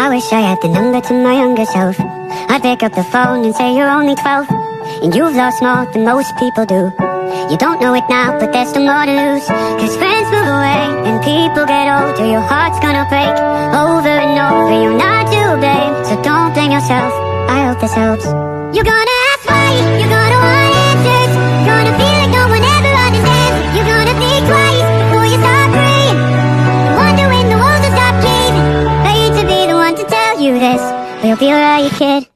I wish I had the number to my younger self. I'd pick up the phone and say you're only 12, and you've lost more than most people do. You don't know it now, but there's still more to lose. Cause friends move away and people get older. Your heart's gonna break over and over. You're not to blame, so don't blame yourself. I hope this helps. You're gonna ask why, you're gonna want answers. Gonna feel like no one ever understands. You're gonna think twice before you start praying. Wonder when the walls will stop caving. I hate to be the one to tell you this, but you'll be alright, kid.